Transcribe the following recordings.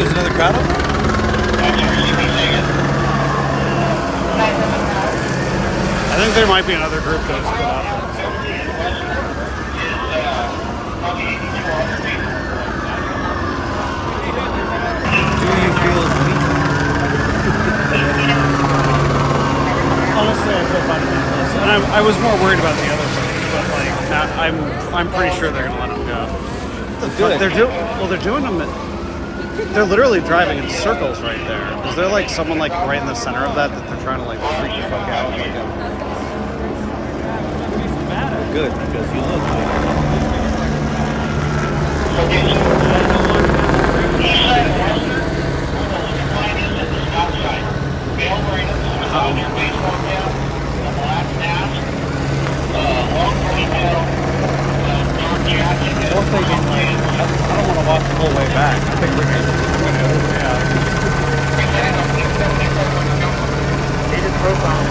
there's another crowd up there? I think there might be another group that was split off. Do you feel weak? Honestly, I feel fine about this. And I was more worried about the other folks, but like I'm pretty sure they're gonna let them go. Good. They're doing them. They're literally driving in circles right there. Is there like someone like right in the center of that they're trying to like freak the fuck out? Like, Good, because you look good. Or thinking like, I don't want to walk the whole way back. I think we're gonna Dated profile.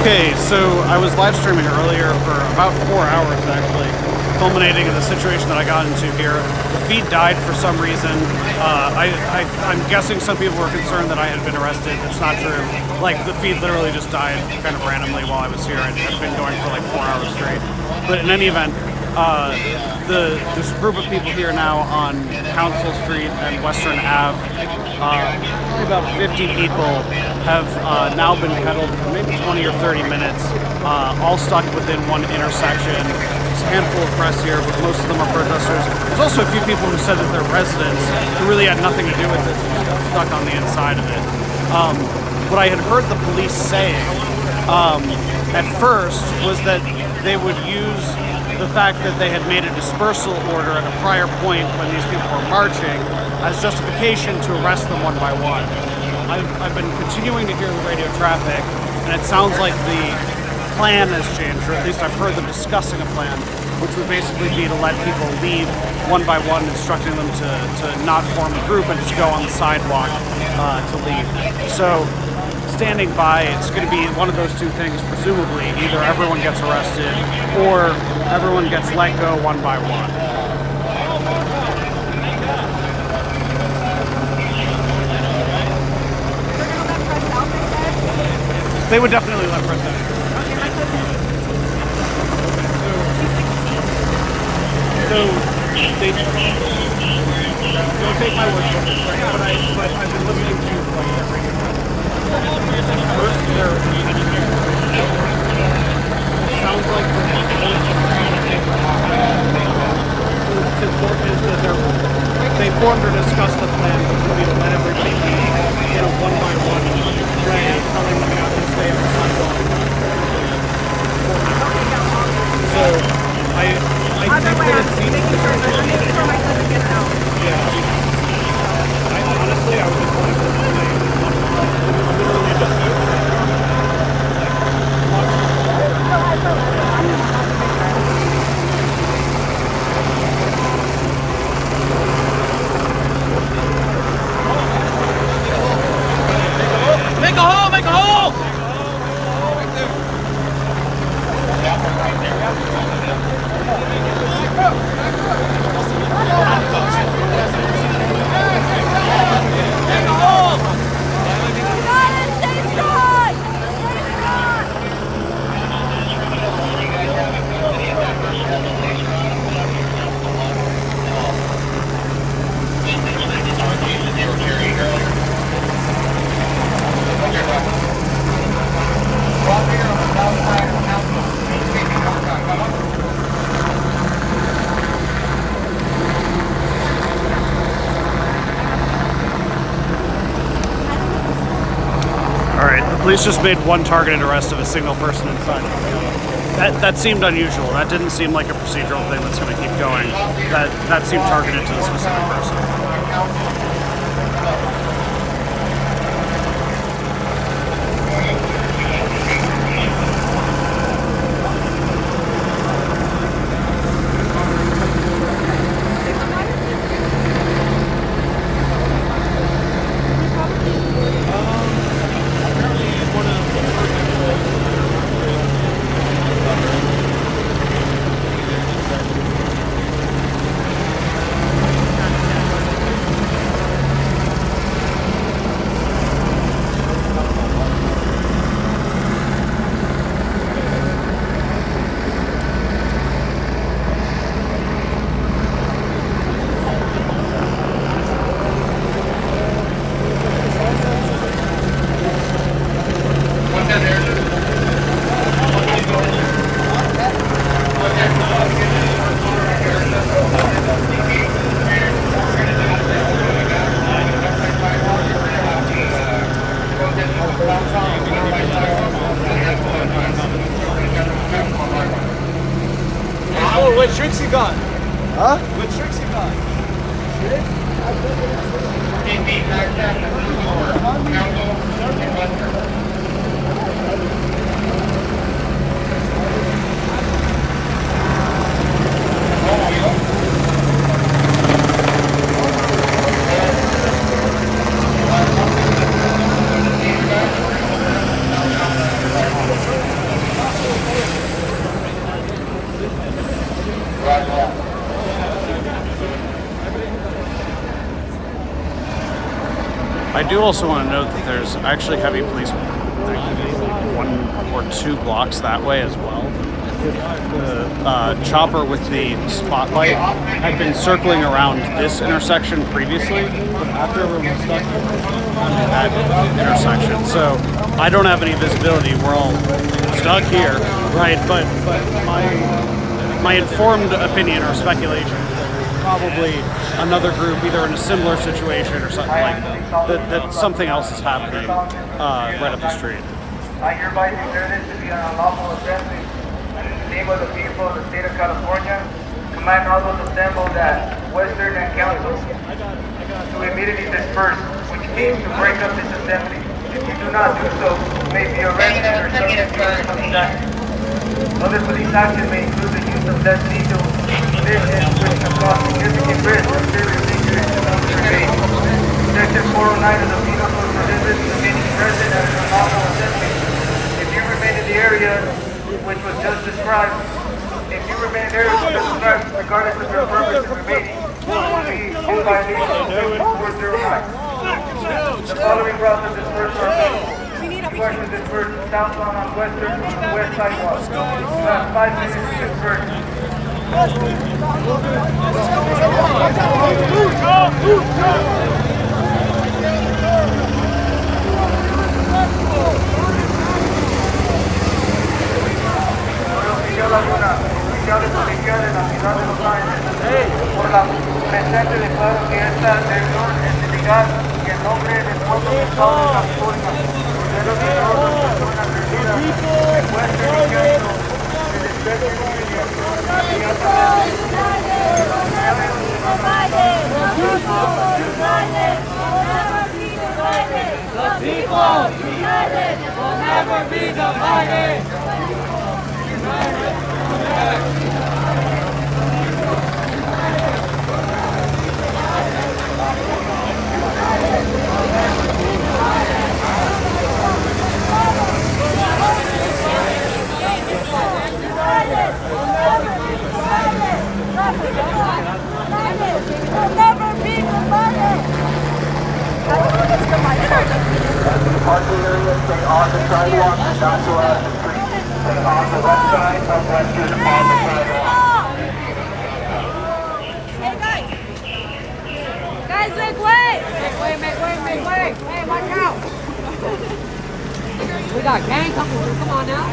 Okay, so I was live streaming earlier for about 4 hours actually, culminating in the situation that I got into here. The feed died for some reason. I'm guessing some people were concerned that I had been arrested. It's not true. Like, the feed literally just died kind of randomly while I was here. It had been going for like 4 hours straight. But in any event, there's a group of people here now on Council Street and Western Ave. Probably about 50 people have now been kettled for maybe 20 or 30 minutes, all stuck within one intersection. There's a handful of press here, but most of them are protesters. There's also a few people who said that they're residents who really had nothing to do with this and just got stuck on the inside of it. What I had heard the police saying at first was that they would use the fact that they had made a dispersal order at a prior point when these people were marching as justification to arrest them one by one. I've been continuing to hear the radio traffic, and it sounds like the plan has changed, or at least I've heard them discussing a plan, which would basically be to let people leave one by one, instructing them to not form a group and just go on the sidewalk to leave. So, standing by, it's going to be one of those two things, presumably. Either everyone gets arrested, or everyone gets let go one by one. They would definitely let press out. Okay, my cousin is 18. So they don't take my word for it, right? But I've been listening to like their radio. First, it sounds like the important is that they formed or discussed the plan, which would be to let everybody be, one by one, right? Telling them not to stay on the sidewalk. So I think that it seems making sure my cousin gets out. Yeah. Honestly, I was just wanting to say, literally just Make a hole! Make a hole! Police just made one targeted arrest of a single person inside. That seemed unusual. That didn't seem like a procedural thing that's going to keep going. That seemed targeted to the specific person. tricks you got? Huh? What tricks you got? I do also want to note that there's actually heavy police one or two blocks that way as well. The chopper with the spotlight had been circling around this intersection previously, but after everyone was stuck at that intersection. So I don't have any visibility. We're all stuck here, right? But my informed opinion or speculation is that there's probably another group either in a similar situation or something like that something else is happening right up the street. I hereby declare this to be an unlawful assembly. In the name of the people of the state of California, command all those assembled at Western and Council to immediately disperse, which means to break up this assembly. If you do not do so, you may be arrested or subject to police action. Other police action may include the use of less lethal conditions which can cause significant risk or serious injury to those who remain. Section 409 of the Penal Code prohibits remaining present at an unlawful assembly. If you remain in the area which was just described, regardless of your purpose in remaining, will be in violation of Section 409. The following routes of dispersal are available. You are to disperse southbound on Western on the west sidewalk. You have 5 minutes to disperse. Oficiales policiales en la ciudad de Los Ángeles. Por la presente declaro que esta reunión es ilegal y en nombre del pueblo del Estado de California, ordeno que todas las personas reunidas en Western y Kettle se despejen The people united will never be divided. Parking areas stay on the sidewalk and not go out the street. Stay on the left side of Western on the sidewalk. Hey guys! Guys, make way! Make way! Hey, watch out! We got gang coming through. Come on now.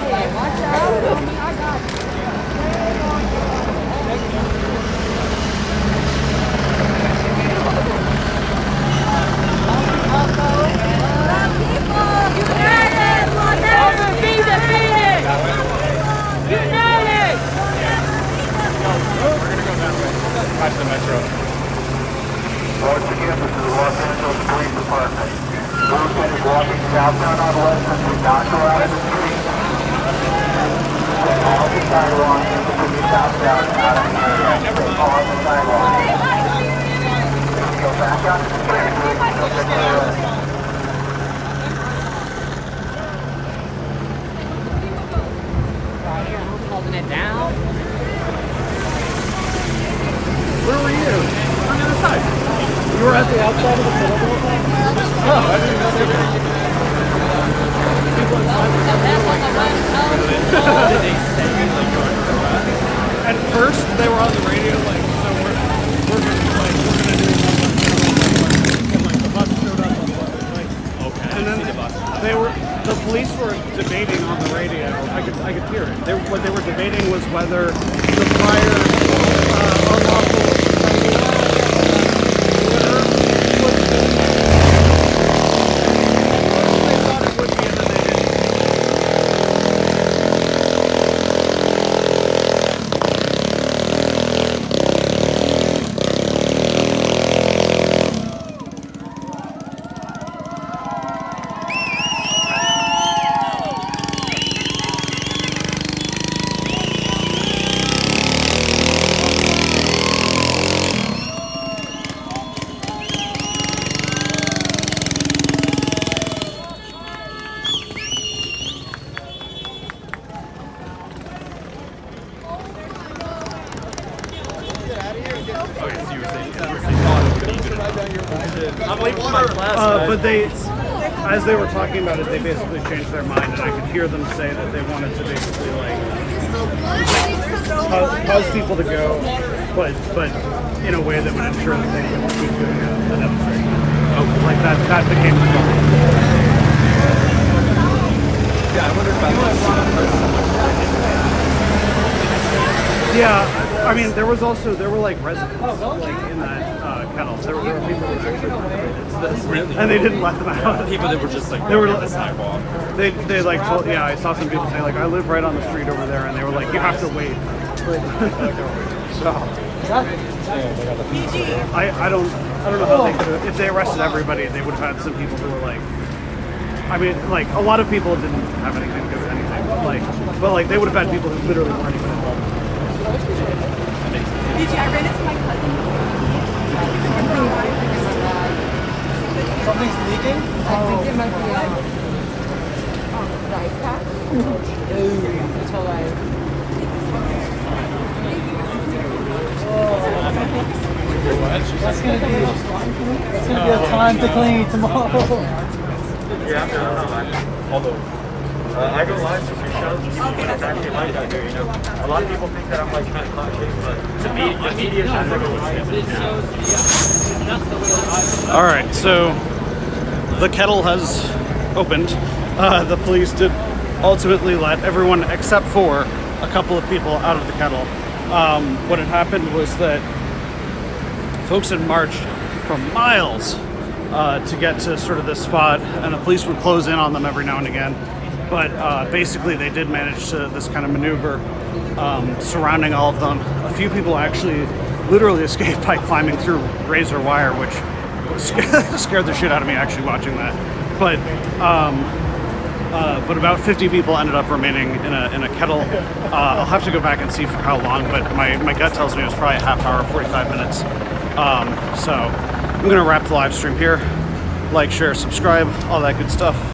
Shit, watch out. I got you. United will never be defeated! United! We're gonna go that way. Watch the metro. Once again, this is the Los Angeles Police Department. Movement is walking southbound on Western. Do not go out of the street. Stay on the sidewalk and continue southbound out of the area. Stay on the sidewalk. Go back out to the street. Go get the arrest. Holding it down. Where were you? On the other side. You were at the outside of the Kettle the whole time? Oh, I didn't know they were. At first, they were on the radio, like, so we're gonna do something. And, like, the bus showed up on like, okay. And then the police were debating on the radio. I could hear it. What they were debating was whether the prior unlawful I'm late for my class. But they, as they were talking about it, they basically changed their mind, and I could hear them say that they wanted to basically like cause people to go, but in a way that would ensure that they could keep doing a demonstration. Oh, like that became the goal. Yeah, I wondered about Yeah, I mean, there were like residents like in that kettle. There were people who actually, and they didn't let them out. people that were just like They were on the sidewalk. They like told, yeah, I saw some people say like I live right on the street over there, and they were like you have to wait. So I don't know how they could have, if they arrested everybody, they would have had some people who were like, I mean, like a lot of people didn't have anything to do with anything, but like they would have had people who literally weren't even involved. I ran into my cousin. Something's leaking? I think it might be the ice pack. It's hilarious. That's gonna be a time to clean tomorrow. Yeah, I don't know. Although, I go live to some shows, and it's actually like that here, you know. A lot of people think that I'm like kind of clout-based, but the media tries to go live. All right, so the kettle has opened. The police did ultimately let everyone except for a couple of people out of the kettle. What had happened was that folks had marched for miles to get to sort of this spot, and the police would close in on them every now and again. But basically, they did manage to this kind of maneuver surrounding all of them. A few people actually literally escaped by climbing through razor wire, which scared the shit out of me actually watching that. But about 50 people ended up remaining in a kettle. I'll have to go back and see for how long, but my gut tells me it was probably a half hour, 45 minutes. So I'm gonna wrap the live stream here. Like, share, subscribe, all that good stuff.